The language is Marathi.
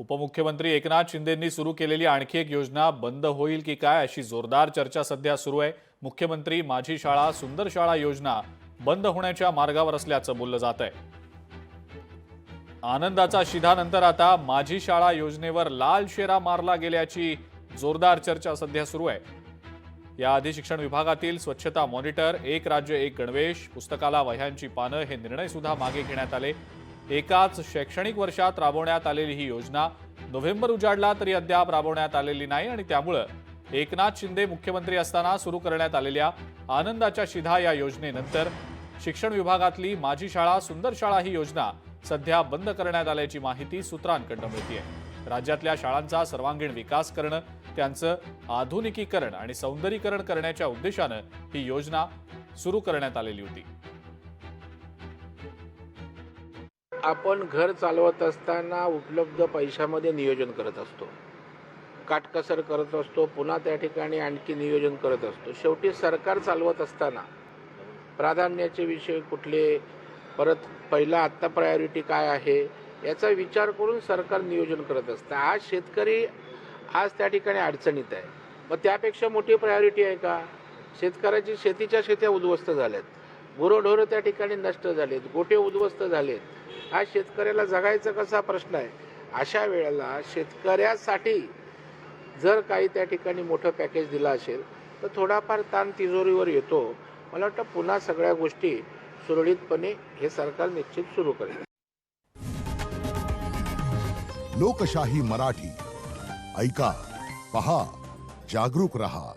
उपमुख्यमंत्री एकनाथ शिंदेंनी सुरू केलेली आणखी एक योजना बंद होईल की काय अशी जोरदार चर्चा सध्या सुरू आहे। मुख्यमंत्री माझी शाळा सुंदर शाळा योजना बंद होण्याच्या मार्गावर असल्याचं बोललं जात आहे। आनंदाचा शिधानंतर आता माझी शाळा योजनेवर लाल शेरा मारला गेल्याची जोरदार चर्चा सध्या सुरू आहे। याआधी शिक्षण विभागातील स्वच्छता मॉनिटर, एक राज्य एक गणवेश, पुस्तकाला वह्यांची पानं हे निर्णय सुद्धा मागे घेण्यात आले। एकाच शैक्षणिक वर्षात राबवण्यात आलेली ही योजना नोव्हेंबर उजाडला तरी अद्याप राबवण्यात आलेली नाही आणि त्यामुळे एकनाथ शिंदे मुख्यमंत्री असताना सुरू करण्यात आलेल्या आनंदाच्या शिधा या योजनेनंतर शिक्षण विभागातली माझी शाळा सुंदर शाळा ही योजना सध्या बंद करण्यात आल्याची माहिती सूत्रांकडून मिळते। राज्यातल्या शाळांचा सर्वांगीण विकास करणं, त्यांचं आधुनिकीकरण आणि सौंदर्यीकरण करण्याच्या उद्देशानं ही योजना सुरू करण्यात आलेली होती। आपण घर चालवत असताना उपलब्ध पैशामध्ये नियोजन करत असतो, काटकसर करत असतो, पुन्हा त्या ठिकाणी आणखी नियोजन करत असतो। शेवटी सरकार चालवत असताना प्राधान्याचे विषय कुठले, परत पहिला आत्ता प्रायोरिटी काय आहे याचा विचार करून सरकार नियोजन करत असतं। आज शेतकरी आज त्या ठिकाणी अडचणीत आहे, मग त्यापेक्षा मोठी प्रायोरिटी आहे का? शेतकऱ्याची शेतीच्या शेत्या उद्ध्वस्त झाल्यात, गुरंढोरं त्या ठिकाणी नष्ट झालेत, गोठे उद्ध्वस्त झालेत। हा शेतकऱ्याला जगायचा कसा प्रश्न आहे। अशा वेळेला शेतकऱ्यासाठी जर काही त्या ठिकाणी मोठं पॅकेज दिलं असेल तर थोडाफार ताण तिजोरीवर येतो। मला वाटतं पुन्हा सगळ्या गोष्टी सुरळीतपणे हे सरकार निश्चित सुरू करेल। लोकशाही मराठी ऐका, पहा, जागरूक रहा।